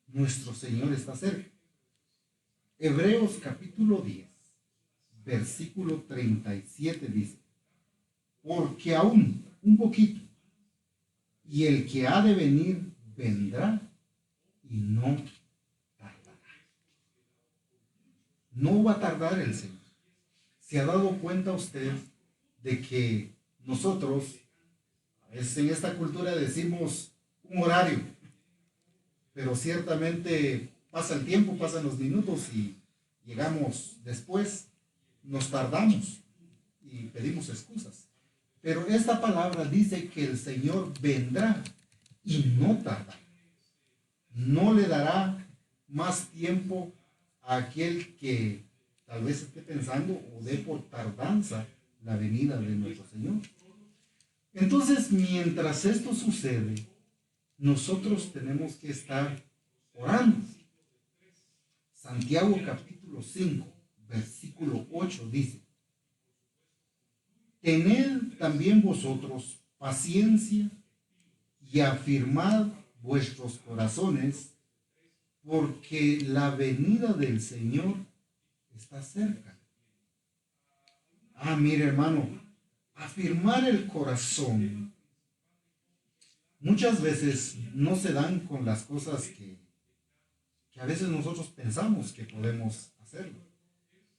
nuestro Señor está cerca. Hebreos capítulo 10, versículo 37 dice, porque aún un poquito, y el que ha de venir vendrá y no tardará. No va a tardar el Señor. ¿Se ha dado cuenta usted de que nosotros, a veces en esta cultura decimos un horario, pero ciertamente pasa el tiempo, pasan los minutos y llegamos después, nos tardamos y pedimos excusas? Pero esta palabra dice que el Señor vendrá y no tardará. No le dará más tiempo a aquel que tal vez esté pensando o dé por tardanza la venida de nuestro Señor. Entonces, mientras esto sucede, nosotros tenemos que estar orando. Santiago capítulo 5, versículo 8 dice, tened también vosotros paciencia y afirmad vuestros corazones, porque la venida del Señor está cerca. Mire, hermano, afirmar el corazón muchas veces no se dan con las cosas que a veces nosotros pensamos que podemos hacerlo.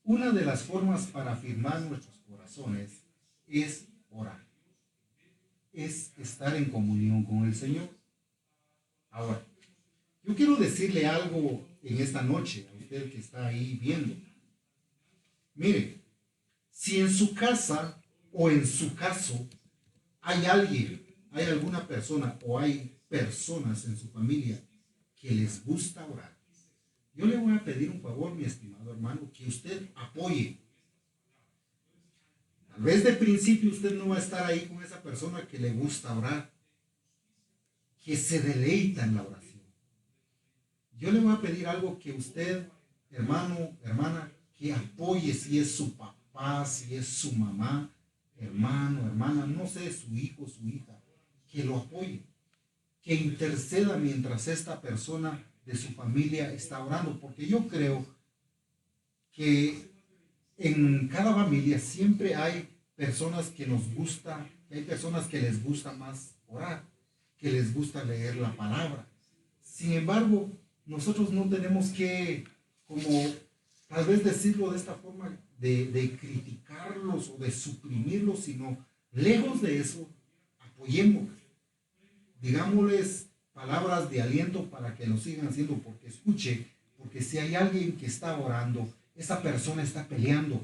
Una de las formas para afirmar nuestros corazones es orar, es estar en comunión con el Señor. Ahora, yo quiero decirle algo en esta noche a usted que está ahí viendo. Mire, si en su casa o en su caso hay alguien, hay alguna persona o hay personas en su familia que les gusta orar, yo le voy a pedir un favor, mi estimado hermano, que usted apoye. Tal vez de principio usted no va a estar ahí con esa persona que le gusta orar, que se deleita en la oración. Yo le voy a pedir algo que usted, hermano, hermana, que apoye, si es su papá, si es su mamá, hermano, hermana, no sé, su hijo, su hija, que lo apoye, que interceda mientras esta persona de su familia está orando, porque yo creo que en cada familia siempre hay personas que nos gusta, hay personas que les gusta más orar, que les gusta leer la palabra. Sin embargo, nosotros no tenemos que, como tal vez decirlo de esta forma, de criticarlos o de suprimirlos, sino lejos de eso, apoyémoslos. Digámosles palabras de aliento para que lo sigan haciendo, porque escuche, porque si hay alguien que está orando, esa persona está peleando,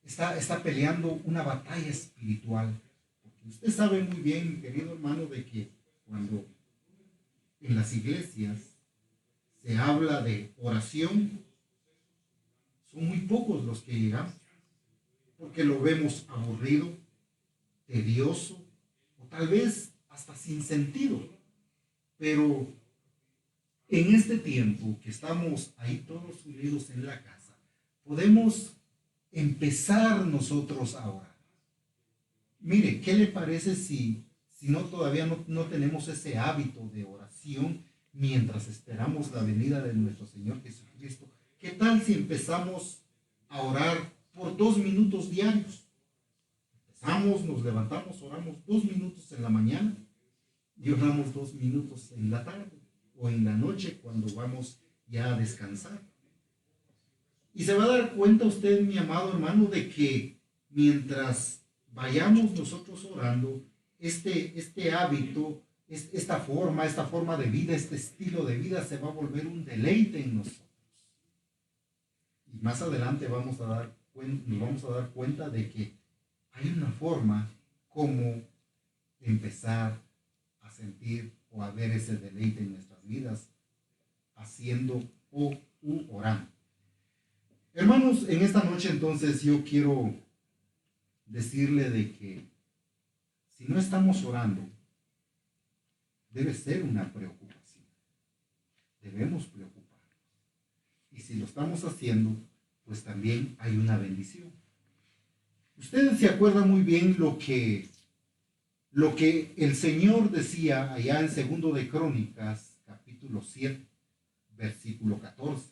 está peleando una batalla espiritual. Porque usted sabe muy bien, mi querido hermano, de que cuando en las iglesias se habla de oración, son muy pocos los que llegamos, porque lo vemos aburrido, tedioso, o tal vez hasta sin sentido. Pero en este tiempo que estamos ahí todos unidos en la casa, podemos empezar nosotros a orar. Mire, ¿qué le parece si todavía no tenemos ese hábito de oración mientras esperamos la venida de nuestro Señor Jesucristo? ¿Qué tal si empezamos a orar por 2 minutos diarios? Empezamos, nos levantamos, oramos 2 minutos en la mañana y oramos 2 minutos en la tarde o en la noche cuando vamos ya a descansar. Y se va a dar cuenta usted, mi amado hermano, de que mientras vayamos nosotros orando, este hábito, esta forma de vida, este estilo de vida se va a volver un deleite en nosotros. Y más adelante nos vamos a dar cuenta de que hay una forma como empezar a sentir o a ver ese deleite en nuestras vidas, haciendo o orando. Hermanos, en esta noche entonces yo quiero decirle de que si no estamos orando, debe ser una preocupación. Debemos preocuparnos. Y si lo estamos haciendo, pues también hay una bendición. Ustedes se acuerdan muy bien lo que el Señor decía allá en 2 de Crónicas, capítulo 7, versículo 14.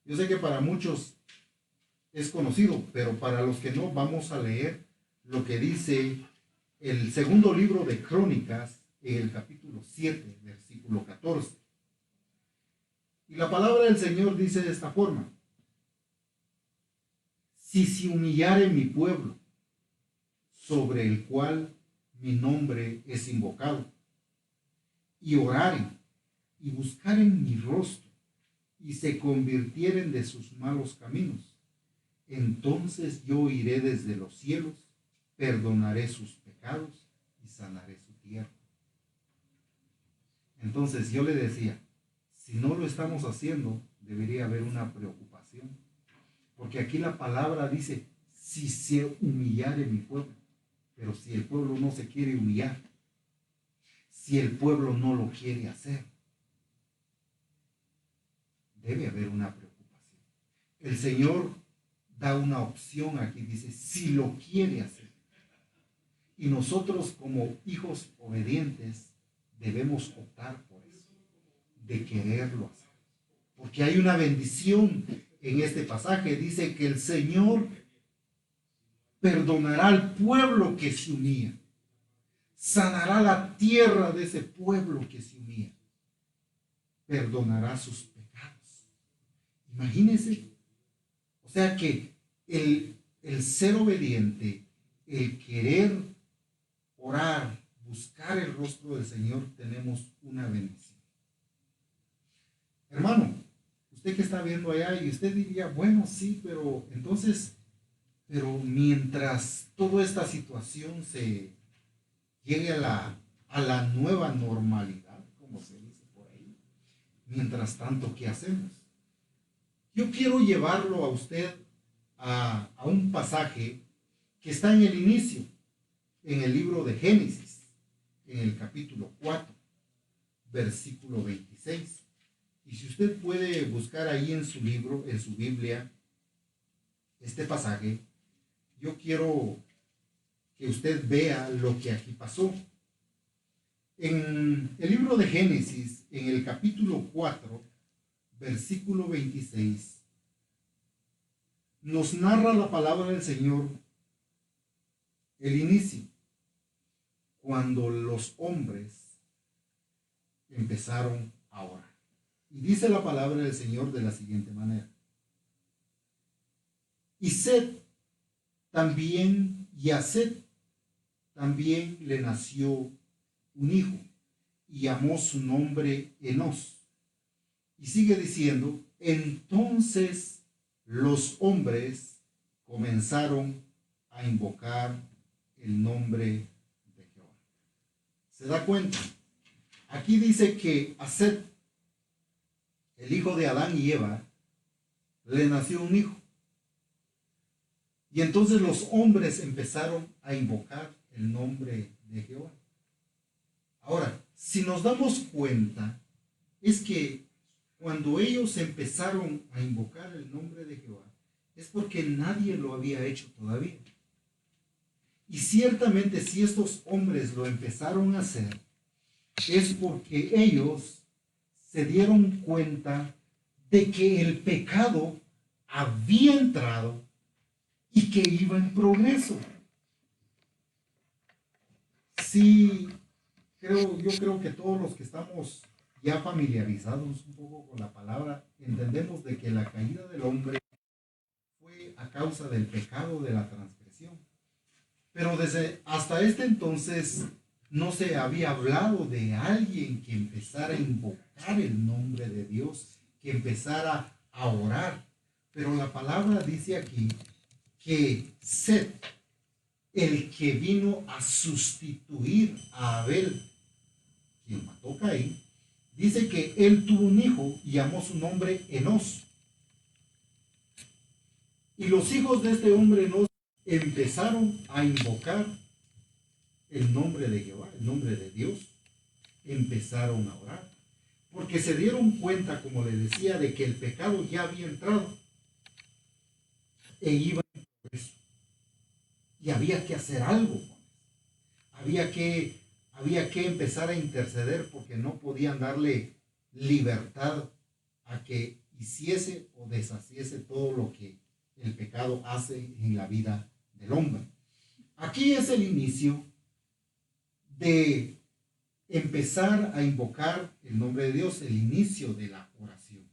Yo sé que para muchos es conocido, pero para los que no, vamos a leer lo que dice el segundo libro de Crónicas, en el capítulo 7, versículo 14. Y la palabra del Señor dice de esta forma: si se humillare mi pueblo, sobre el cual mi nombre es invocado, y oraren, y buscaren mi rostro, y se convirtieren de sus malos caminos, entonces yo iré desde los cielos, perdonaré sus pecados y sanaré su tierra. Entonces yo le decía, si no lo estamos haciendo, debería haber una preocupación. Porque aquí la palabra dice, si se humillare mi pueblo. Pero si el pueblo no se quiere humillar, si el pueblo no lo quiere hacer, debe haber una preocupación. El Señor da una opción aquí, dice, si lo quiere hacer. Y nosotros como hijos obedientes debemos optar por eso, de quererlo hacer. Porque hay una bendición en este pasaje. Dice que el Señor perdonará al pueblo que se unía, sanará la tierra de ese pueblo que se unía, perdonará sus pecados. Imagínense, o sea que el ser obediente, el querer orar, buscar el rostro del Señor, tenemos una bendición. Hermano, usted que está viendo allá y usted diría, bueno, sí, pero entonces, pero mientras toda esta situación se llegue a la nueva normalidad, como se dice por ahí, mientras tanto, ¿qué hacemos? Yo quiero llevarlo a usted a un pasaje que está en el inicio, en el libro de Génesis, en el capítulo 4, versículo 26. Y si usted puede buscar ahí en su libro, en su Biblia, este pasaje, yo quiero que usted vea lo que aquí pasó. En el libro de Génesis, en el capítulo 4, versículo 26, nos narra la palabra del Señor el inicio, cuando los hombres empezaron a orar. Y dice la palabra del Señor de la siguiente manera: y Set también, y a Set también le nació un hijo, y llamó su nombre Enos. Y sigue diciendo, entonces los hombres comenzaron a invocar el nombre de Jehová. ¿Se da cuenta? Aquí dice que a Set, el hijo de Adán y Eva, le nació un hijo. Y entonces los hombres empezaron a invocar el nombre de Jehová. Ahora, si nos damos cuenta, es que cuando ellos empezaron a invocar el nombre de Jehová, es porque nadie lo había hecho todavía. Y ciertamente si estos hombres lo empezaron a hacer, es porque ellos se dieron cuenta de que el pecado había entrado y que iba en progreso. Sí, yo creo que todos los que estamos ya familiarizados un poco con la palabra, entendemos de que la caída del hombre fue a causa del pecado de la transgresión. Pero hasta este entonces no se había hablado de alguien que empezara a invocar el nombre de Dios, que empezara a orar. Pero la palabra dice aquí que Set, el que vino a sustituir a Abel, quien mató a Caín, dice que él tuvo un hijo y llamó su nombre Enos. Y los hijos de este hombre Enos empezaron a invocar el nombre de Jehová, el nombre de Dios. Empezaron a orar, porque se dieron cuenta, como les decía, de que el pecado ya había entrado e iba en progreso. Y había que hacer algo. Había que empezar a interceder, porque no podían darle libertad a que hiciese o deshaciese todo lo que el pecado hace en la vida del hombre. Aquí es el inicio de empezar a invocar el nombre de Dios, el inicio de la oración.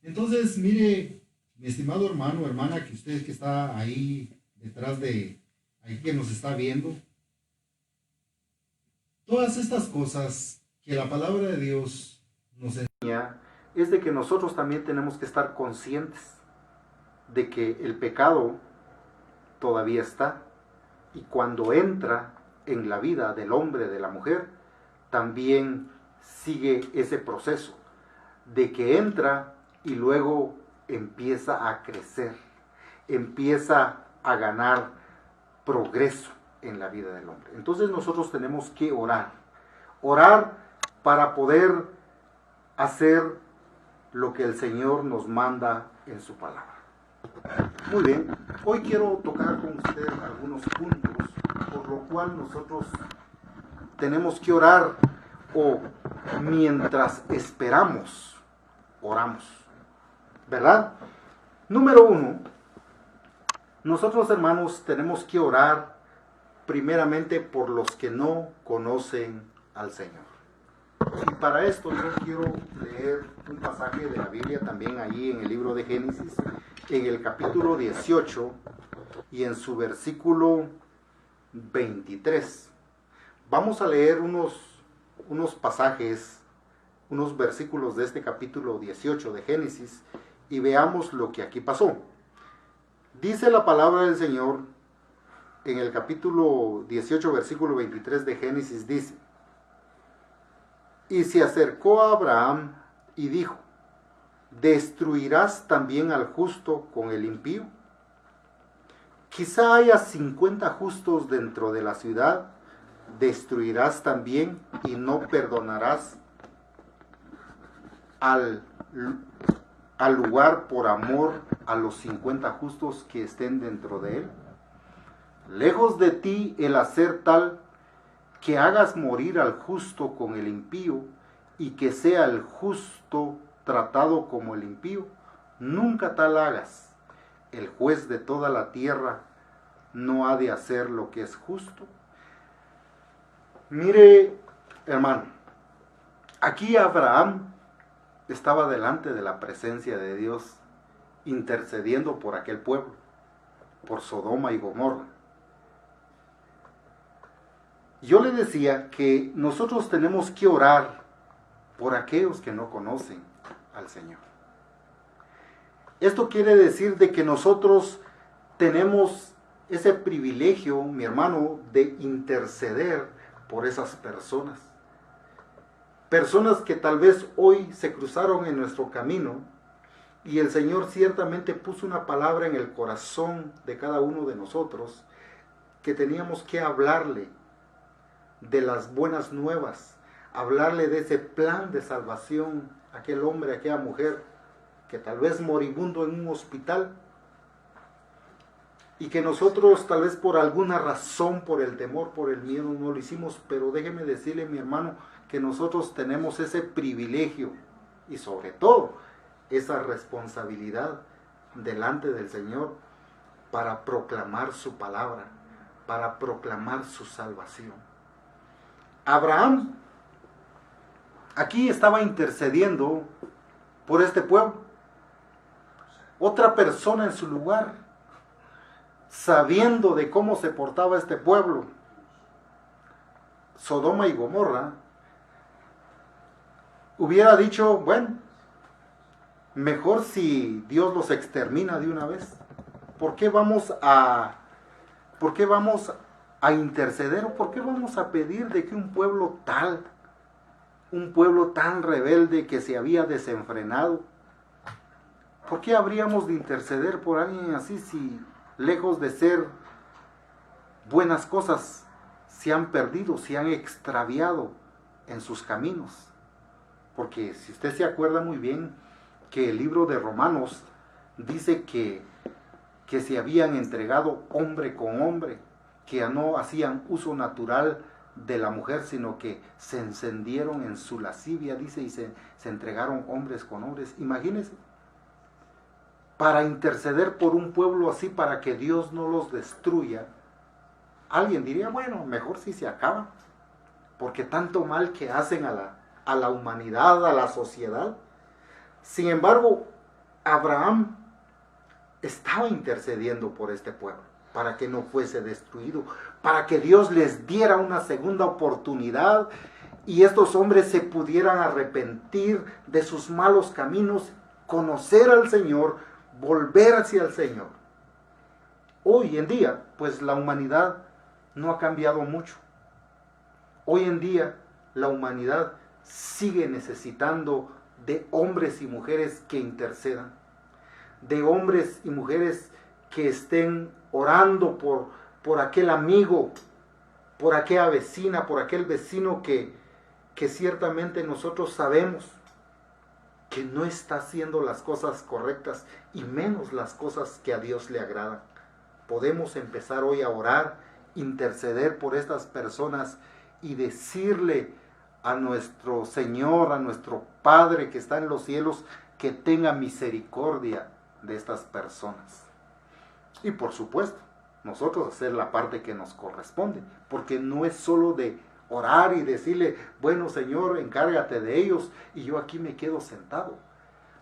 Entonces, mire, mi estimado hermano, hermana, que usted que está ahí detrás de, ahí que nos está viendo, todas estas cosas que la palabra de Dios nos enseña es de que nosotros también tenemos que estar conscientes de que el pecado todavía está, y cuando entra en la vida del hombre, de la mujer, también sigue ese proceso de que entra y luego empieza a crecer, empieza a ganar progreso en la vida del hombre. Entonces nosotros tenemos que orar para poder hacer lo que el Señor nos manda en su palabra. Muy bien, hoy quiero tocar con usted algunos puntos por lo cual nosotros tenemos que orar, o mientras esperamos, oramos, ¿verdad? Número 1, nosotros, hermanos, tenemos que orar primeramente por los que no conocen al Señor. Y para esto yo quiero leer un pasaje de la Biblia también allí en el libro de Génesis, en el capítulo 18 y en su versículo 23. Vamos a leer unos pasajes, unos versículos de este capítulo 18 de Génesis, y veamos lo que aquí pasó. Dice la palabra del Señor en el capítulo 18, versículo 23 de Génesis, dice: y se acercó a Abraham y dijo: ¿destruirás también al justo con el impío? Quizá haya 50 justos dentro de la ciudad. ¿Destruirás también y no perdonarás al lugar por amor a los 50 justos que estén dentro de él? Lejos de ti el hacer tal, que hagas morir al justo con el impío, y que sea el justo tratado como el impío. Nunca tal hagas. El juez de toda la tierra no ha de hacer lo que es justo. Mire, hermano, aquí Abraham estaba delante de la presencia de Dios, intercediendo por aquel pueblo, por Sodoma y Gomorra. Yo le decía que nosotros tenemos que orar por aquellos que no conocen al Señor. Esto quiere decir de que nosotros tenemos ese privilegio, mi hermano, de interceder por esas personas. Personas que tal vez hoy se cruzaron en nuestro camino, y el Señor ciertamente puso una palabra en el corazón de cada uno de nosotros, que teníamos que hablarle de las buenas nuevas, hablarle de ese plan de salvación a aquel hombre, a aquella mujer que tal vez moribundo en un hospital, y que nosotros tal vez por alguna razón, por el temor, por el miedo, no lo hicimos. Pero déjeme decirle, mi hermano, que nosotros tenemos ese privilegio y sobre todo esa responsabilidad delante del Señor para proclamar su palabra, para proclamar su salvación. Abraham aquí estaba intercediendo por este pueblo. Otra persona en su lugar, sabiendo de cómo se portaba este pueblo, Sodoma y Gomorra, hubiera dicho: bueno, mejor si Dios los extermina de una vez. ¿Por qué vamos a interceder, o por qué vamos a pedir de que un pueblo tan rebelde, que se había desenfrenado, por qué habríamos de interceder por alguien así, si lejos de ser buenas cosas se han perdido, se han extraviado en sus caminos? Porque si usted se acuerda muy bien que el libro de Romanos dice que se habían entregado hombre con hombre, que no hacían uso natural de la mujer, sino que se encendieron en su lascivia, dice, y se entregaron hombres con hombres. Imagínense, para interceder por un pueblo así, para que Dios no los destruya. Alguien diría, bueno, mejor si se acaba, porque tanto mal que hacen a la humanidad, a la sociedad. Sin embargo, Abraham estaba intercediendo por este pueblo, para que no fuese destruido, para que Dios les diera una segunda oportunidad y estos hombres se pudieran arrepentir de sus malos caminos, conocer al Señor, volver hacia el Señor. Hoy en día, pues la humanidad no ha cambiado mucho. Hoy en día, la humanidad sigue necesitando de hombres y mujeres que intercedan, de hombres y mujeres que estén orando por aquel amigo, por aquella vecina, por aquel vecino que ciertamente nosotros sabemos que no está haciendo las cosas correctas y menos las cosas que a Dios le agradan. Podemos empezar hoy a orar, interceder por estas personas y decirle a nuestro Señor, a nuestro Padre que está en los cielos, que tenga misericordia de estas personas. Y por supuesto, nosotros hacer la parte que nos corresponde, porque no es solo de orar y decirle, bueno Señor, encárgate de ellos y yo aquí me quedo sentado.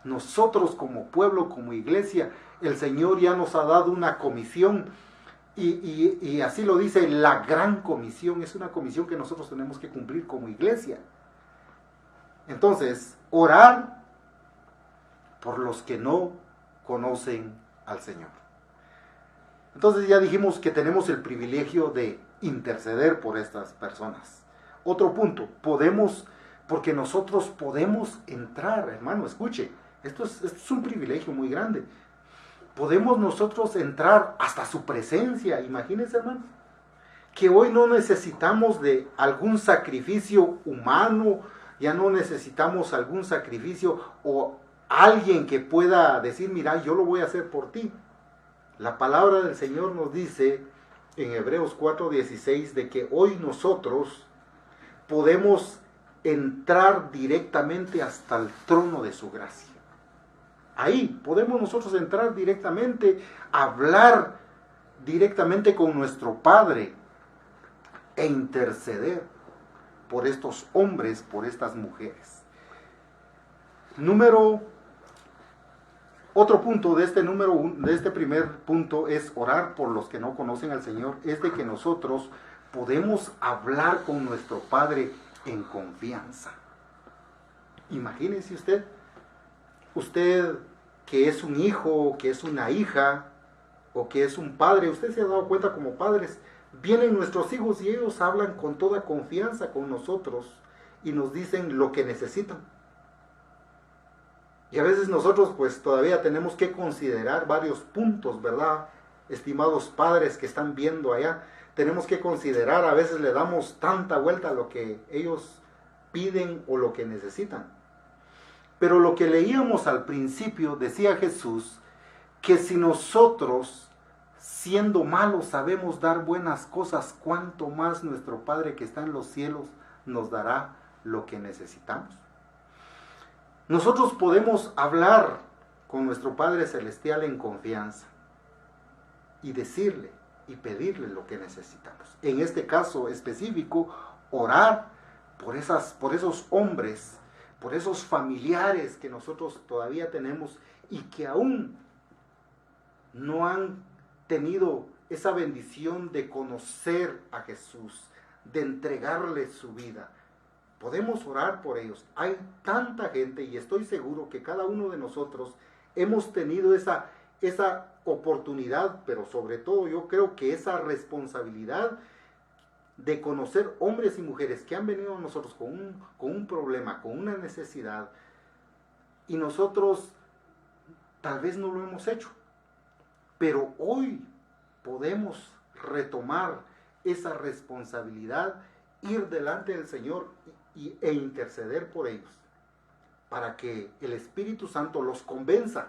Nosotros como pueblo, como iglesia, el Señor ya nos ha dado una comisión y así lo dice, la gran comisión, es una comisión que nosotros tenemos que cumplir como iglesia. Entonces, orar por los que no conocen al Señor. Entonces ya dijimos que tenemos el privilegio de interceder por estas personas. Otro punto, porque nosotros podemos entrar, hermano, escuche, esto es un privilegio muy grande. Podemos nosotros entrar hasta su presencia, imagínense, hermano, que hoy no necesitamos de algún sacrificio humano, ya no necesitamos algún sacrificio o alguien que pueda decir, mira, yo lo voy a hacer por ti. La palabra del Señor nos dice en Hebreos 4:16 de que hoy nosotros podemos entrar directamente hasta el trono de su gracia. Ahí podemos nosotros entrar directamente, hablar directamente con nuestro Padre e interceder por estos hombres, por estas mujeres. Otro punto de este primer punto es orar por los que no conocen al Señor, es de que nosotros podemos hablar con nuestro Padre en confianza. Imagínese usted que es un hijo, que es una hija, o que es un padre, usted se ha dado cuenta como padres, vienen nuestros hijos y ellos hablan con toda confianza con nosotros y nos dicen lo que necesitan. Y a veces nosotros pues todavía tenemos que considerar varios puntos, ¿verdad? Estimados padres que están viendo allá, tenemos que considerar, a veces le damos tanta vuelta a lo que ellos piden o lo que necesitan. Pero lo que leíamos al principio, decía Jesús, que si nosotros, siendo malos, sabemos dar buenas cosas, cuánto más nuestro Padre que está en los cielos nos dará lo que necesitamos. Nosotros podemos hablar con nuestro Padre Celestial en confianza y decirle y pedirle lo que necesitamos. En este caso específico, orar por esos hombres, por esos familiares que nosotros todavía tenemos y que aún no han tenido esa bendición de conocer a Jesús, de entregarle su vida. Podemos orar por ellos. Hay tanta gente y estoy seguro que cada uno de nosotros hemos tenido esa oportunidad, pero sobre todo yo creo que esa responsabilidad de conocer hombres y mujeres que han venido a nosotros con un problema, con una necesidad, y nosotros tal vez no lo hemos hecho, pero hoy podemos retomar esa responsabilidad, ir delante del Señor e interceder por ellos, para que el Espíritu Santo los convenza,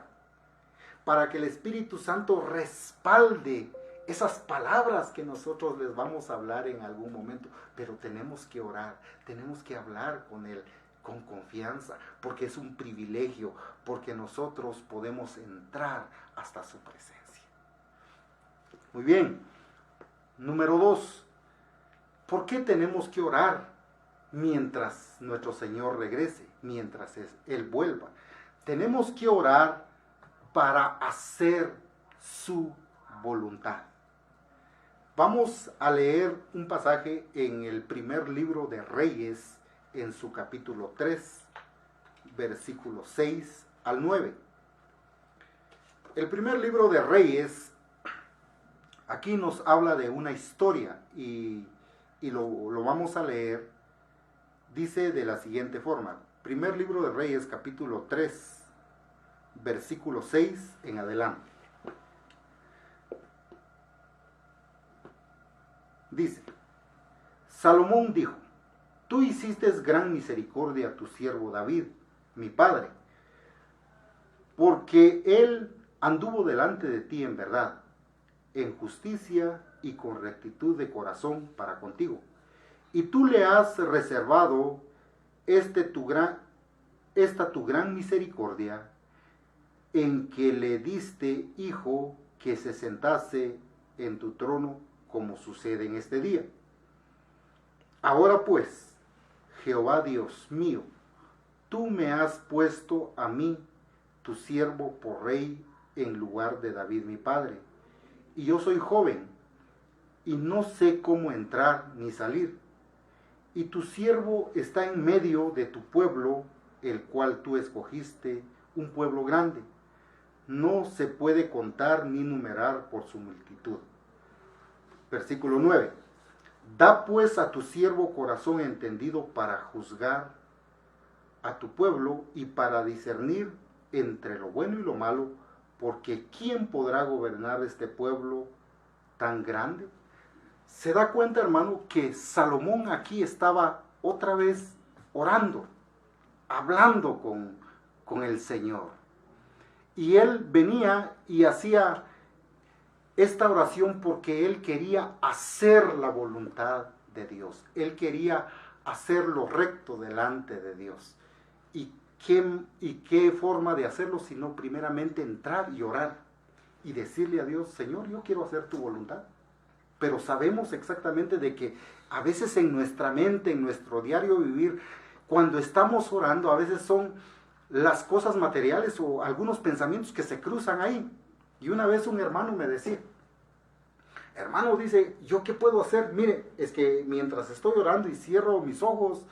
para que el Espíritu Santo respalde esas palabras que nosotros les vamos a hablar en algún momento, pero tenemos que orar, tenemos que hablar con Él con confianza, porque es un privilegio, porque nosotros podemos entrar hasta su presencia. Muy bien. Número 2. ¿Por qué tenemos que orar mientras nuestro Señor regrese, mientras Él vuelva? Tenemos que orar para hacer su voluntad. Vamos a leer un pasaje en el primer libro de Reyes, en su capítulo 3, versículos 6 al 9. El primer libro de Reyes, aquí nos habla de una historia y lo vamos a leer. Dice de la siguiente forma: primer libro de Reyes, capítulo 3, versículo 6 en adelante. Dice: Salomón dijo: Tú hiciste gran misericordia a tu siervo David, mi padre, porque él anduvo delante de ti en verdad, en justicia y con rectitud de corazón para contigo. Y tú le has reservado esta tu gran misericordia, en que le diste hijo que se sentase en tu trono, como sucede en este día. Ahora pues, Jehová Dios mío, tú me has puesto a mí, tu siervo, por rey en lugar de David mi padre. Y yo soy joven, y no sé cómo entrar ni salir. Y tu siervo está en medio de tu pueblo, el cual tú escogiste, un pueblo grande. No se puede contar ni numerar por su multitud. Versículo 9. Da pues a tu siervo corazón entendido para juzgar a tu pueblo y para discernir entre lo bueno y lo malo, porque ¿quién podrá gobernar este pueblo tan grande? Se da cuenta, hermano, que Salomón aquí estaba otra vez orando, hablando con el Señor. Y él venía y hacía esta oración porque él quería hacer la voluntad de Dios. Él quería hacer lo recto delante de Dios. ¿Y qué forma de hacerlo sino primeramente entrar y orar y decirle a Dios: Señor, yo quiero hacer tu voluntad? Pero sabemos exactamente de que a veces en nuestra mente, en nuestro diario vivir, cuando estamos orando, a veces son las cosas materiales o algunos pensamientos que se cruzan ahí. Y una vez un hermano me decía: hermano, dice, ¿yo qué puedo hacer? Mire, es que mientras estoy orando y cierro mis ojos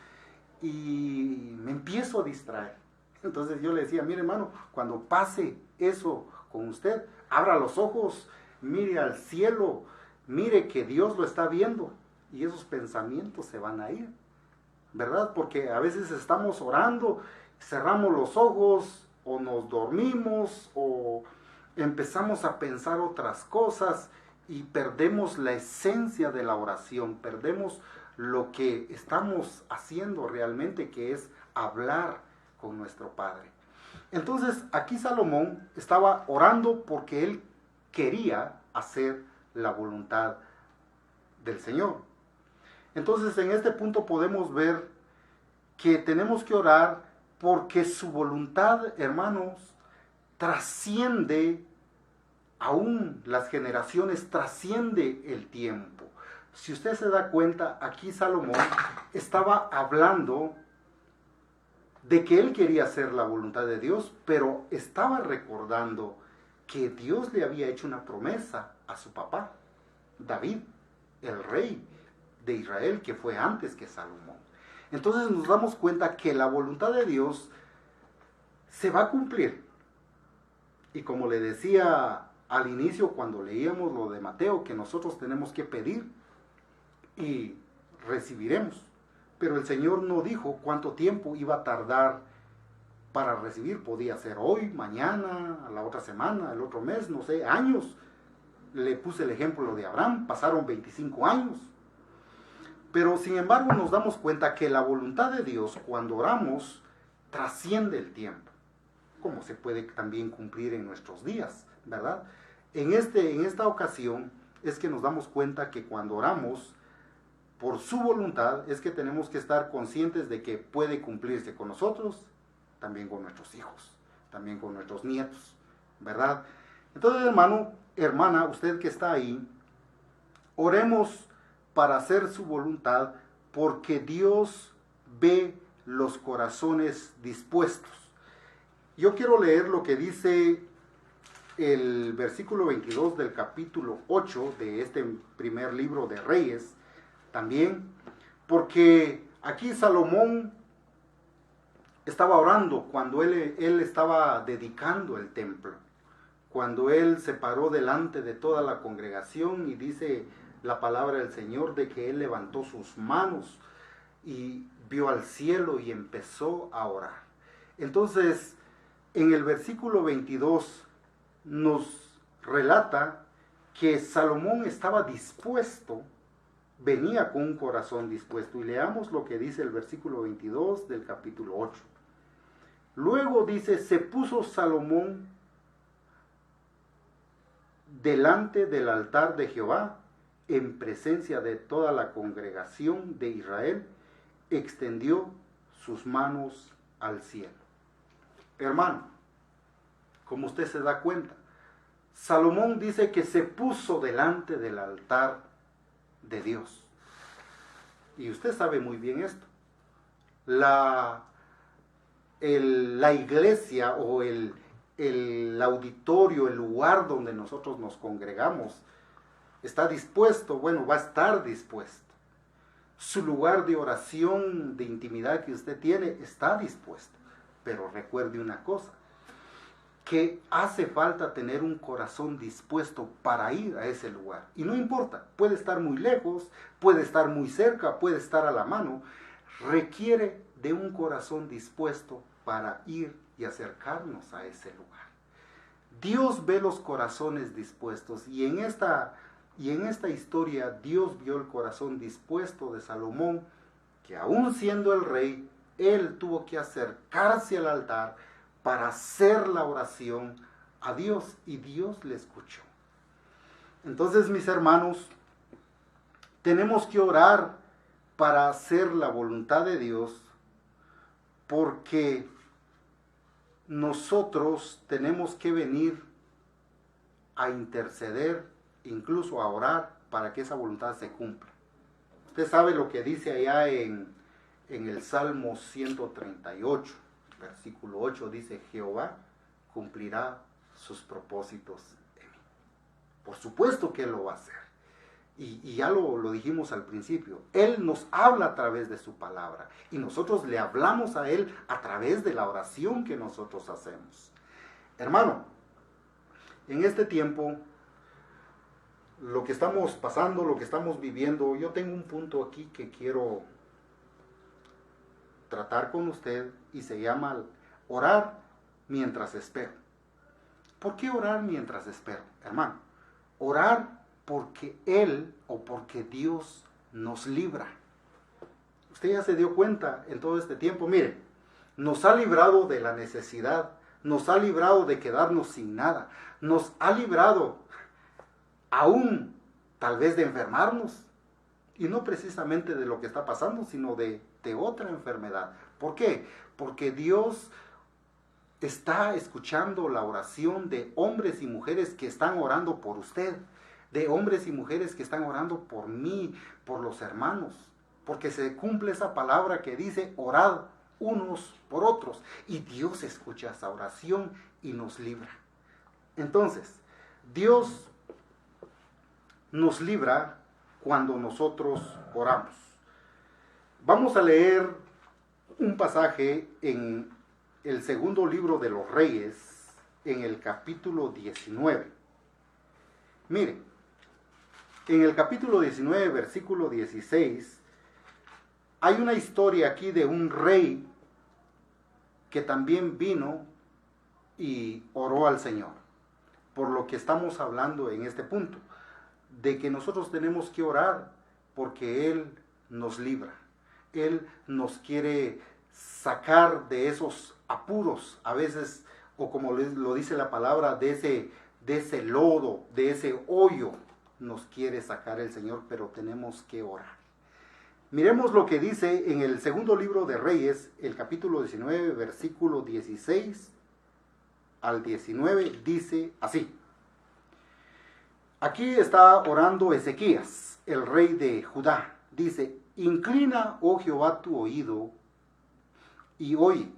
y me empiezo a distraer. Entonces yo le decía: mire, hermano, cuando pase eso con usted, abra los ojos, mire al cielo, mire que Dios lo está viendo y esos pensamientos se van a ir, ¿verdad? Porque a veces estamos orando, cerramos los ojos o nos dormimos o empezamos a pensar otras cosas y perdemos la esencia de la oración, perdemos lo que estamos haciendo realmente, que es hablar con nuestro Padre. Entonces aquí Salomón estaba orando porque él quería hacer la voluntad del Señor. Entonces en este punto podemos ver que tenemos que orar porque su voluntad, hermanos, trasciende aún las generaciones, trasciende el tiempo. Si usted se da cuenta, aquí Salomón estaba hablando de que él quería hacer la voluntad de Dios, pero estaba recordando que Dios le había hecho una promesa a su papá, David, el rey de Israel, que fue antes que Salomón. Entonces nos damos cuenta que la voluntad de Dios se va a cumplir. Y como le decía al inicio cuando leíamos lo de Mateo, que nosotros tenemos que pedir y recibiremos. Pero el Señor no dijo cuánto tiempo iba a tardar para recibir. Podía ser hoy, mañana, la otra semana, el otro mes, no sé, años. Le puse el ejemplo de Abraham, pasaron 25 años. Pero sin embargo nos damos cuenta que la voluntad de Dios cuando oramos trasciende el tiempo, como se puede también cumplir en nuestros días, ¿verdad? En esta ocasión es que nos damos cuenta que cuando oramos por su voluntad, es que tenemos que estar conscientes de que puede cumplirse con nosotros, también con nuestros hijos, también con nuestros nietos, ¿verdad? Entonces, hermano, hermana, usted que está ahí, oremos para hacer su voluntad, porque Dios ve los corazones dispuestos. Yo quiero leer lo que dice el versículo 22 del capítulo 8 de este primer libro de Reyes, también, porque aquí Salomón estaba orando cuando él estaba dedicando el templo, cuando él se paró delante de toda la congregación, y dice la palabra del Señor de que él levantó sus manos y vio al cielo y empezó a orar. Entonces, en el versículo 22 nos relata que Salomón estaba dispuesto, venía con un corazón dispuesto. Y leamos lo que dice el versículo 22 del capítulo 8. Luego dice, se puso Salomón delante del altar de Jehová, en presencia de toda la congregación de Israel, extendió sus manos al cielo. Hermano, como usted se da cuenta, Salomón dice que se puso delante del altar de Dios. Y usted sabe muy bien esto. La iglesia o el auditorio, el lugar donde nosotros nos congregamos, está dispuesto, bueno, va a estar dispuesto. Su lugar de oración, de intimidad que usted tiene, está dispuesto. Pero recuerde una cosa, que hace falta tener un corazón dispuesto para ir a ese lugar. Y no importa, puede estar muy lejos, puede estar muy cerca, puede estar a la mano. Requiere de un corazón dispuesto para ir y acercarnos a ese lugar. Dios ve los corazones dispuestos, y en esta historia Dios vio el corazón dispuesto de Salomón, que aún siendo el rey, él tuvo que acercarse al altar para hacer la oración a Dios, y Dios le escuchó. Entonces, mis hermanos, tenemos que orar para hacer la voluntad de Dios, porque nosotros tenemos que venir a interceder, incluso a orar, para que esa voluntad se cumpla. Usted sabe lo que dice allá en el Salmo 138, versículo 8, dice, Jehová cumplirá sus propósitos en mí. Por supuesto que Él lo va a hacer. Y ya lo dijimos al principio, Él nos habla a través de su palabra, y nosotros le hablamos a Él a través de la oración que nosotros hacemos. Hermano, en este tiempo, lo que estamos pasando, lo que estamos viviendo, yo tengo un punto aquí que quiero tratar con usted, y se llama orar mientras espero. ¿Por qué orar mientras espero, hermano? Orar porque Él o porque Dios nos libra. Usted ya se dio cuenta en todo este tiempo, mire, nos ha librado de la necesidad, nos ha librado de quedarnos sin nada, nos ha librado aún tal vez de enfermarnos, y no precisamente de lo que está pasando, sino de otra enfermedad. ¿Por qué? Porque Dios está escuchando la oración de hombres y mujeres que están orando por usted, de hombres y mujeres que están orando por mí, por los hermanos, porque se cumple esa palabra que dice, orad unos por otros, y Dios escucha esa oración y nos libra. Entonces, Dios nos libra cuando nosotros oramos. Vamos a leer un pasaje en el segundo libro de los Reyes, en el capítulo 19. Mire, en el capítulo 19, versículo 16, hay una historia aquí de un rey que también vino y oró al Señor. Por lo que estamos hablando en este punto, de que nosotros tenemos que orar porque Él nos libra. Él nos quiere sacar de esos apuros, a veces, o como lo dice la palabra, de ese lodo, de ese hoyo nos quiere sacar el Señor, pero tenemos que orar. Miremos lo que dice en el segundo libro de Reyes, el capítulo 19, versículo 16 al 19, dice así. Aquí está orando Ezequías, el rey de Judá. Dice, inclina, oh Jehová, tu oído y oye.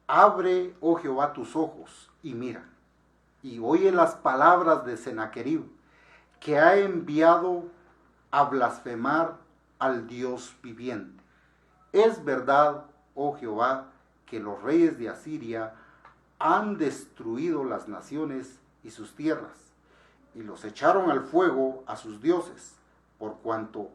Abre, oh Jehová, tus ojos y mira. Y oye las palabras de Sennacherib, que ha enviado a blasfemar al Dios viviente. Es verdad, oh Jehová, que los reyes de Asiria han destruido las naciones y sus tierras, y los echaron al fuego a sus dioses, por cuanto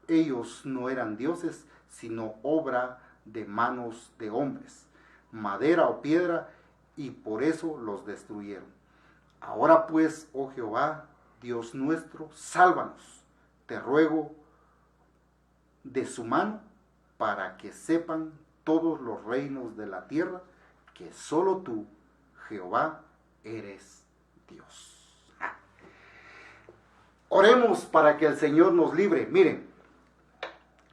ellos no eran dioses, sino obra de manos de hombres, madera o piedra, y por eso los destruyeron. Ahora pues, oh Jehová, Dios nuestro, sálvanos, te ruego, de su mano, para que sepan todos los reinos de la tierra que solo tú, Jehová, eres Dios. Oremos para que el Señor nos libre. Miren,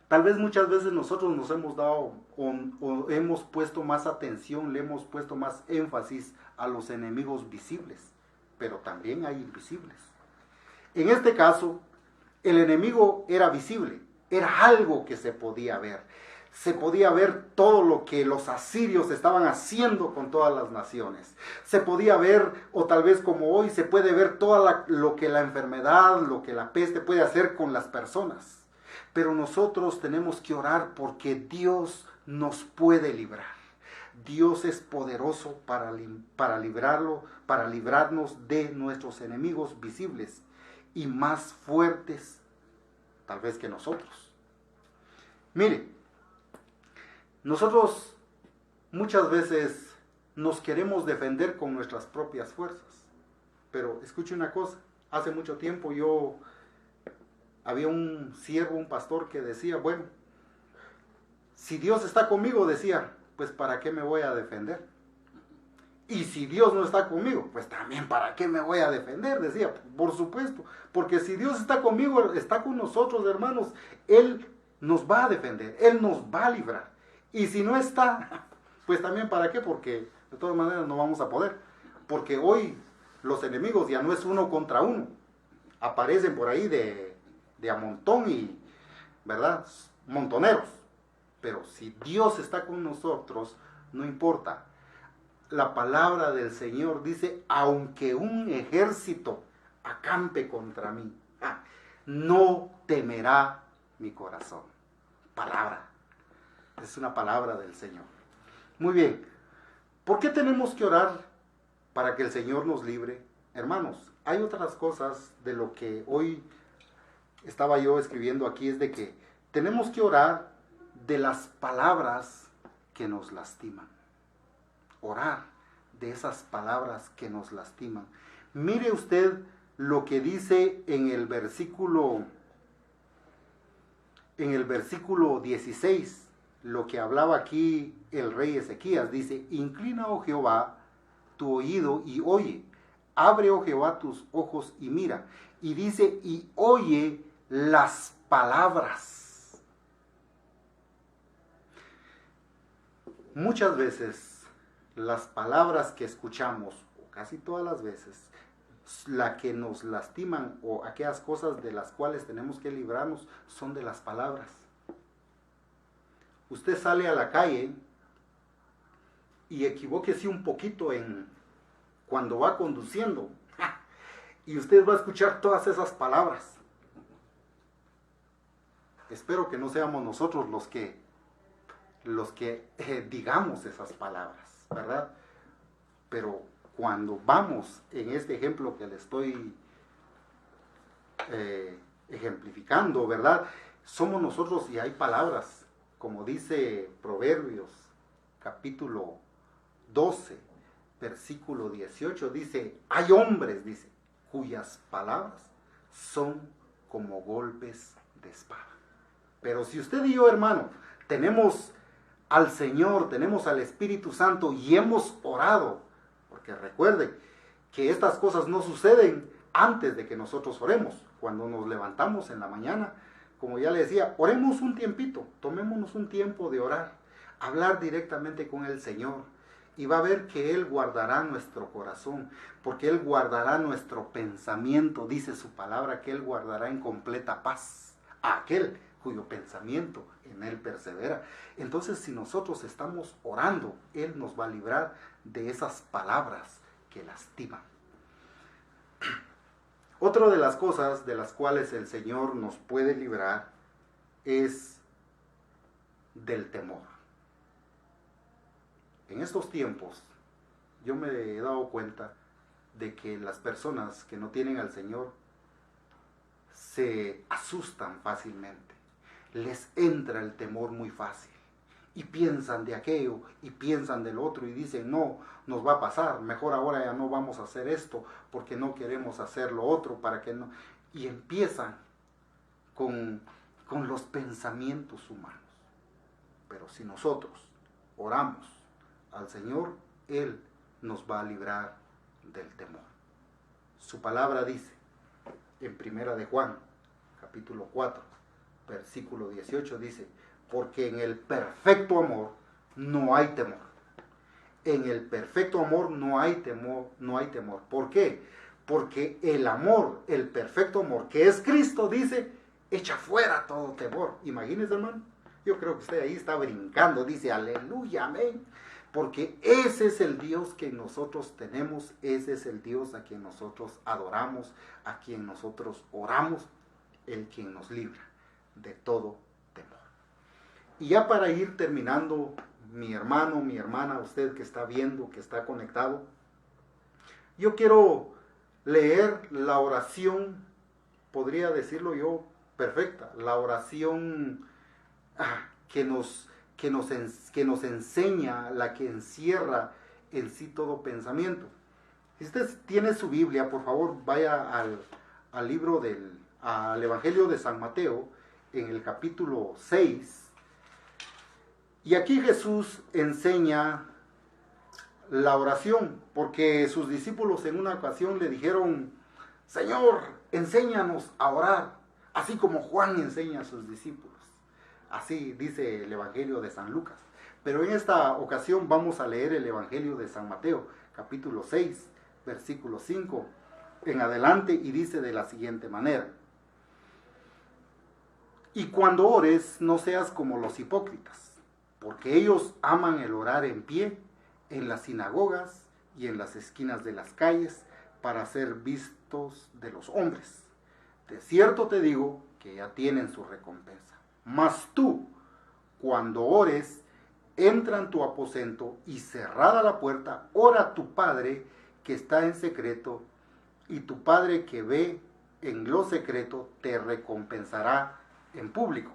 tal vez muchas veces nosotros nos hemos dado o hemos puesto más atención, le hemos puesto más énfasis a los enemigos visibles, pero también hay invisibles. En este caso, el enemigo era visible, era algo que se podía ver. Se podía ver todo lo que los asirios estaban haciendo con todas las naciones. Se podía ver, o tal vez como hoy, se puede ver todo lo que la enfermedad, lo que la peste puede hacer con las personas. Pero nosotros tenemos que orar porque Dios nos puede librar. Dios es poderoso para librarnos de nuestros enemigos visibles y más fuertes, tal vez que nosotros. Mire, nosotros muchas veces nos queremos defender con nuestras propias fuerzas. Pero escuche una cosa, hace mucho tiempo había un siervo, un pastor que decía, bueno, si Dios está conmigo, decía, pues ¿para qué me voy a defender? Y si Dios no está conmigo, pues también ¿para qué me voy a defender? Decía, por supuesto, porque si Dios está conmigo, está con nosotros, hermanos, Él nos va a defender, Él nos va a librar. Y si no está, pues también ¿para qué? Porque de todas maneras no vamos a poder. Porque hoy los enemigos ya no es uno contra uno. Aparecen por ahí de a montón y, ¿verdad? Montoneros. Pero si Dios está con nosotros, no importa. La palabra del Señor dice, aunque un ejército acampe contra mí, no temerá mi corazón. Palabra. Es una palabra del Señor. Muy bien. ¿Por qué tenemos que orar para que el Señor nos libre? Hermanos, hay otras cosas de lo que hoy estaba yo escribiendo aquí, es de que tenemos que orar de las palabras que nos lastiman. Orar de esas palabras que nos lastiman. Mire usted lo que dice en el versículo 16, lo que hablaba aquí el rey Ezequías. Dice, inclina, oh Jehová, tu oído y oye. Abre, oh Jehová, tus ojos y mira. Y dice, y oye las palabras. Muchas veces las palabras que escuchamos, o casi todas las veces, la que nos lastiman o aquellas cosas de las cuales tenemos que librarnos son de las palabras. Usted sale a la calle y equivóquese un poquito cuando va conduciendo y usted va a escuchar todas esas palabras. Espero que no seamos nosotros los que digamos esas palabras, ¿verdad? Pero cuando vamos en este ejemplo que le estoy ejemplificando, ¿verdad? Somos nosotros y hay palabras, como dice Proverbios, capítulo 12, versículo 18, dice, hay hombres, dice, cuyas palabras son como golpes de espada. Pero si usted y yo, hermano, tenemos al Señor, tenemos al Espíritu Santo y hemos orado, porque recuerden que estas cosas no suceden antes de que nosotros oremos, cuando nos levantamos en la mañana, como ya le decía, oremos un tiempito, tomémonos un tiempo de orar, hablar directamente con el Señor, y va a ver que Él guardará nuestro corazón, porque Él guardará nuestro pensamiento, dice su palabra, que Él guardará en completa paz a aquel cuyo pensamiento en Él persevera. Entonces, si nosotros estamos orando, Él nos va a librar de esas palabras que lastiman. Otra de las cosas de las cuales el Señor nos puede librar es del temor. En estos tiempos yo me he dado cuenta de que las personas que no tienen al Señor se asustan fácilmente, les entra el temor muy fácil y piensan de aquello y piensan del otro y dicen, no, nos va a pasar, mejor ahora ya no vamos a hacer esto porque no queremos hacer lo otro, para que no, y empiezan con los pensamientos humanos. Pero si nosotros oramos al Señor, Él nos va a librar del temor. Su palabra dice en Primera de Juan, capítulo 4, versículo 18, dice, porque en el perfecto amor no hay temor. En el perfecto amor no hay temor, no hay temor. ¿Por qué? Porque el amor, el perfecto amor, que es Cristo, dice, echa fuera todo temor. Imagínense, hermano. Yo creo que usted ahí está brincando, dice, aleluya, amén. Porque ese es el Dios que nosotros tenemos, ese es el Dios a quien nosotros adoramos, a quien nosotros oramos, el quien nos libra de todo temor. Y ya para ir terminando, mi hermano, mi hermana, usted que está viendo, que está conectado, yo quiero leer la oración, podría decirlo yo, perfecta, la oración que nos enseña, la que encierra en sí todo pensamiento. Si usted tiene su Biblia, por favor, vaya al libro al Evangelio de San Mateo, en el capítulo 6. Y aquí Jesús enseña la oración, porque sus discípulos en una ocasión le dijeron, Señor, enséñanos a orar, así como Juan enseña a sus discípulos. Así dice el Evangelio de San Lucas. Pero en esta ocasión vamos a leer el Evangelio de San Mateo, capítulo 6, versículo 5 en adelante, y dice de la siguiente manera. Y cuando ores, no seas como los hipócritas, porque ellos aman el orar en pie, en las sinagogas y en las esquinas de las calles, para ser vistos de los hombres. De cierto te digo que ya tienen su recompensa. Mas tú, cuando ores, entra en tu aposento y cerrada la puerta, ora a tu Padre que está en secreto, y tu Padre que ve en lo secreto te recompensará en público.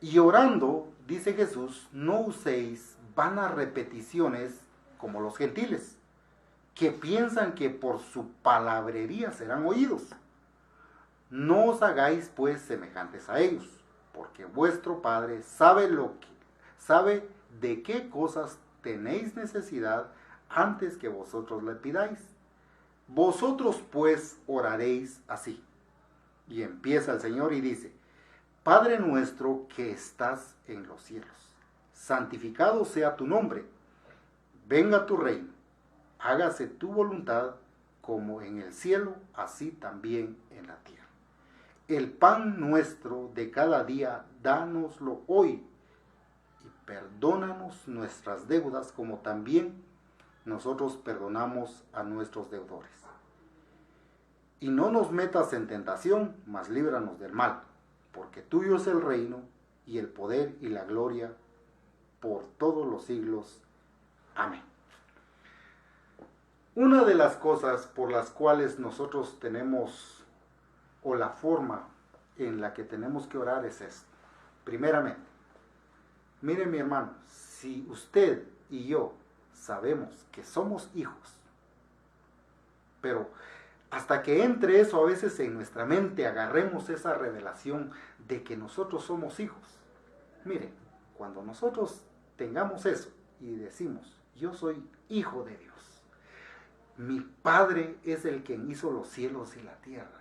Y orando, dice Jesús, no uséis vanas repeticiones como los gentiles, que piensan que por su palabrería serán oídos. No os hagáis pues semejantes a ellos, porque vuestro Padre sabe de qué cosas tenéis necesidad antes que vosotros le pidáis. Vosotros pues oraréis así. Y empieza el Señor y dice, Padre nuestro que estás en los cielos, santificado sea tu nombre, venga tu reino, hágase tu voluntad como en el cielo, así también en la tierra. El pan nuestro de cada día, dánoslo hoy, y perdónanos nuestras deudas como también nosotros perdonamos a nuestros deudores. Y no nos metas en tentación, mas líbranos del mal, porque tuyo es el reino, y el poder y la gloria, por todos los siglos. Amén. Una de las cosas por las cuales nosotros tenemos, o la forma en la que tenemos que orar es esto. Primeramente, mire mi hermano, si usted y yo sabemos que somos hijos, pero hasta que entre eso a veces en nuestra mente, agarremos esa revelación de que nosotros somos hijos. Mire, cuando nosotros tengamos eso y decimos, yo soy hijo de Dios, Mi Padre es el que hizo los cielos y la tierra.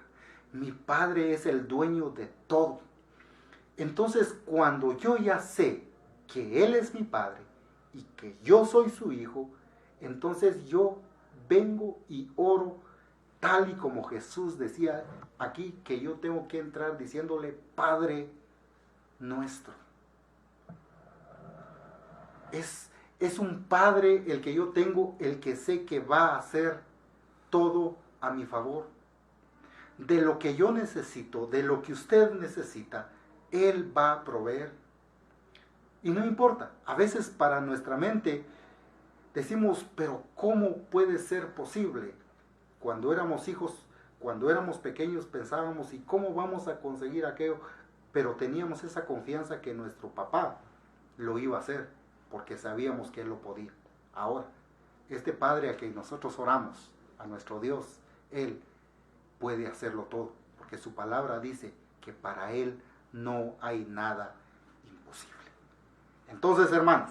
Mi Padre es el dueño de todo. Entonces, cuando yo ya sé que Él es mi Padre y que yo soy su hijo, entonces yo vengo y oro tal y como Jesús decía aquí, que yo tengo que entrar diciéndole Padre nuestro. Es un Padre el que yo tengo, el que sé que va a hacer todo a mi favor. De lo que yo necesito, de lo que usted necesita, Él va a proveer. Y no importa, a veces para nuestra mente decimos, pero ¿cómo puede ser posible? Cuando éramos hijos, cuando éramos pequeños pensábamos, ¿y cómo vamos a conseguir aquello? Pero teníamos esa confianza que nuestro papá lo iba a hacer, porque sabíamos que Él lo podía. Ahora, este Padre a quien nosotros oramos, a nuestro Dios, Él puede hacerlo todo, porque su palabra dice que para Él no hay nada imposible. Entonces, hermanos,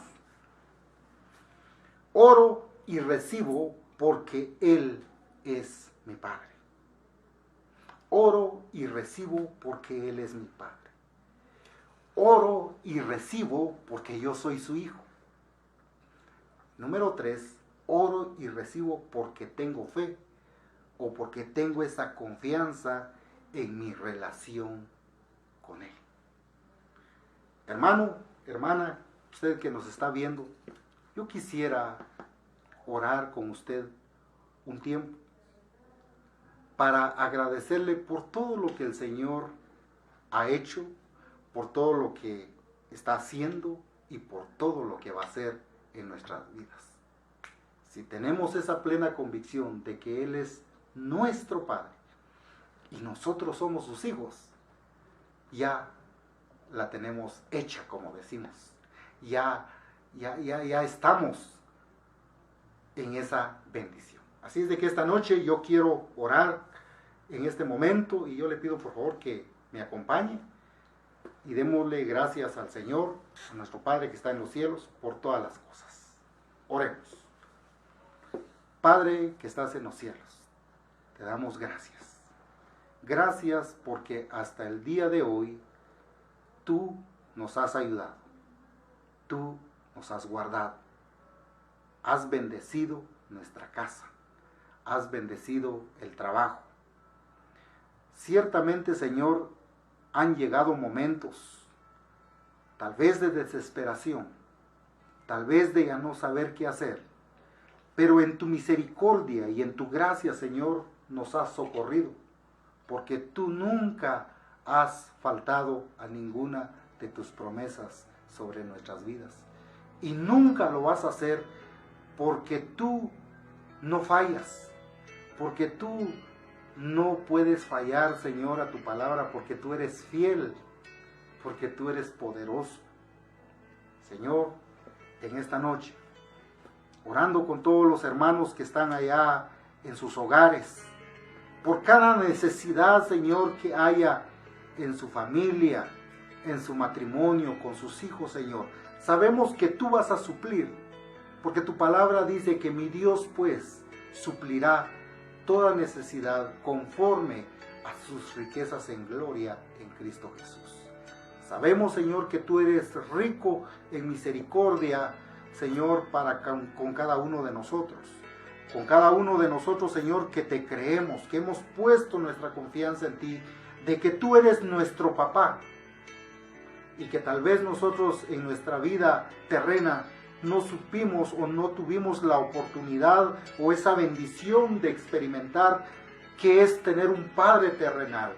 oro y recibo porque Él es mi Padre. Oro y recibo porque Él es mi Padre. Oro y recibo porque yo soy su hijo. Número 3, oro y recibo porque tengo fe o porque tengo esa confianza en mi relación con Él. Hermano, hermana, usted que nos está viendo, yo quisiera orar con usted un tiempo para agradecerle por todo lo que el Señor ha hecho, por todo lo que está haciendo y por todo lo que va a hacer en nuestras vidas. Si tenemos esa plena convicción de que Él es nuestro Padre y nosotros somos sus hijos, ya la tenemos hecha, como decimos. Ya estamos en esa bendición. Así es de que esta noche yo quiero orar en este momento y yo le pido por favor que me acompañe y démosle gracias al Señor, a nuestro Padre que está en los cielos, por todas las cosas. Oremos. Padre que estás en los cielos, te damos gracias. Gracias porque hasta el día de hoy tú nos has ayudado. Tú nos has guardado. Has bendecido nuestra casa. Has bendecido el trabajo. Ciertamente, Señor, han llegado momentos, tal vez de desesperación, tal vez de ya no saber qué hacer, pero en tu misericordia y en tu gracia, Señor, nos has socorrido, porque tú nunca has faltado a ninguna de tus promesas sobre nuestras vidas. Y nunca lo vas a hacer porque tú no fallas, porque tú no puedes fallar, Señor, a tu palabra, porque tú eres fiel, porque tú eres poderoso. Señor, en esta noche, orando con todos los hermanos que están allá en sus hogares, por cada necesidad, Señor, que haya en su familia, en su matrimonio, con sus hijos, Señor. Sabemos que tú vas a suplir, porque tu palabra dice que mi Dios, pues, suplirá toda necesidad conforme a sus riquezas en gloria en Cristo Jesús. Sabemos, Señor, que tú eres rico en misericordia, Señor, para con cada uno de nosotros. Con cada uno de nosotros, Señor, que te creemos, que hemos puesto nuestra confianza en ti, de que tú eres nuestro papá. Y que tal vez nosotros en nuestra vida terrena no supimos o no tuvimos la oportunidad o esa bendición de experimentar que es tener un Padre terrenal.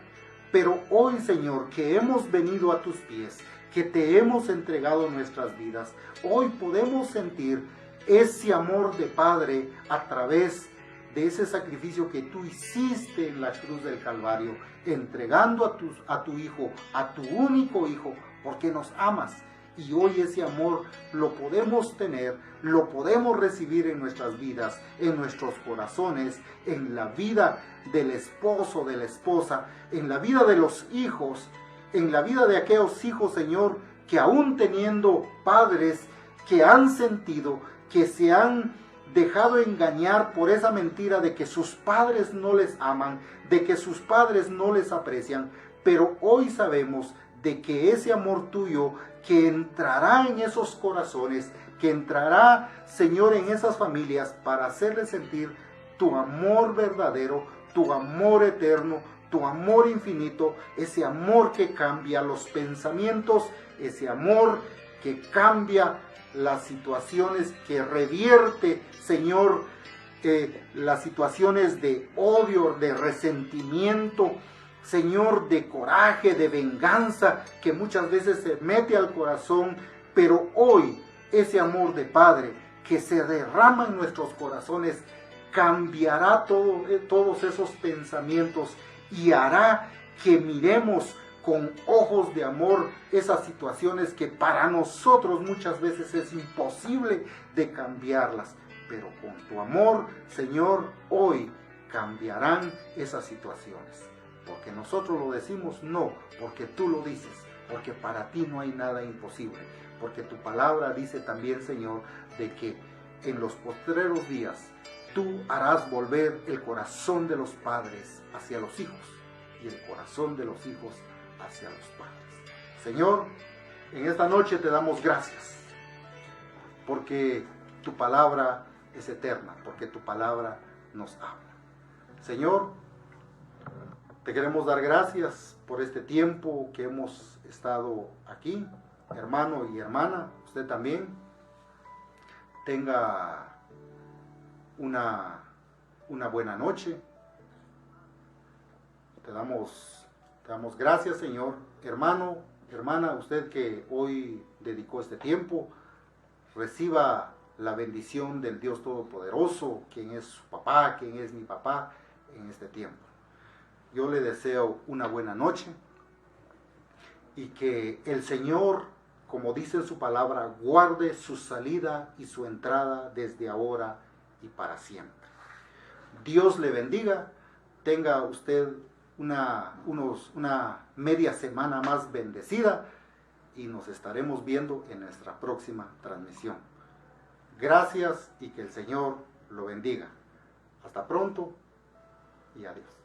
Pero hoy, Señor, que hemos venido a tus pies, que te hemos entregado nuestras vidas, hoy podemos sentir ese amor de Padre a través de ese sacrificio que tú hiciste en la cruz del Calvario, entregando a tu Hijo, a tu único Hijo, porque nos amas. Y hoy ese amor lo podemos tener, lo podemos recibir en nuestras vidas, en nuestros corazones, en la vida del esposo, de la esposa, en la vida de los hijos, en la vida de aquellos hijos, Señor, que aún teniendo padres que han sentido, que se han dejado engañar por esa mentira de que sus padres no les aman, de que sus padres no les aprecian, pero hoy sabemos de que ese amor tuyo que entrará en esos corazones, que entrará, Señor, en esas familias para hacerles sentir tu amor verdadero, tu amor eterno, tu amor infinito, ese amor que cambia los pensamientos, ese amor que cambia las situaciones, que revierte, Señor, las situaciones de odio, de resentimiento, Señor, de coraje, de venganza, que muchas veces se mete al corazón, pero hoy ese amor de Padre que se derrama en nuestros corazones cambiará todos esos pensamientos y hará que miremos con ojos de amor esas situaciones que para nosotros muchas veces es imposible de cambiarlas. Pero con tu amor, Señor, hoy cambiarán esas situaciones. Porque nosotros lo decimos, no, porque tú lo dices, porque para ti no hay nada imposible. Porque tu palabra dice también, Señor, de que en los postreros días tú harás volver el corazón de los padres hacia los hijos y el corazón de los hijos hacia los padres. Señor, en esta noche te damos gracias porque tu palabra es eterna, porque tu palabra nos habla. Señor, te queremos dar gracias por este tiempo que hemos estado aquí, hermano y hermana, usted también. Tenga una buena noche. Te damos gracias, Señor. Hermano, hermana, usted que hoy dedicó este tiempo, reciba la bendición del Dios Todopoderoso, quien es su papá, quien es mi papá en este tiempo. Yo le deseo una buena noche y que el Señor, como dice en su palabra, guarde su salida y su entrada desde ahora y para siempre. Dios le bendiga. Tenga usted una media semana más bendecida y nos estaremos viendo en nuestra próxima transmisión. Gracias y que el Señor lo bendiga. Hasta pronto y adiós.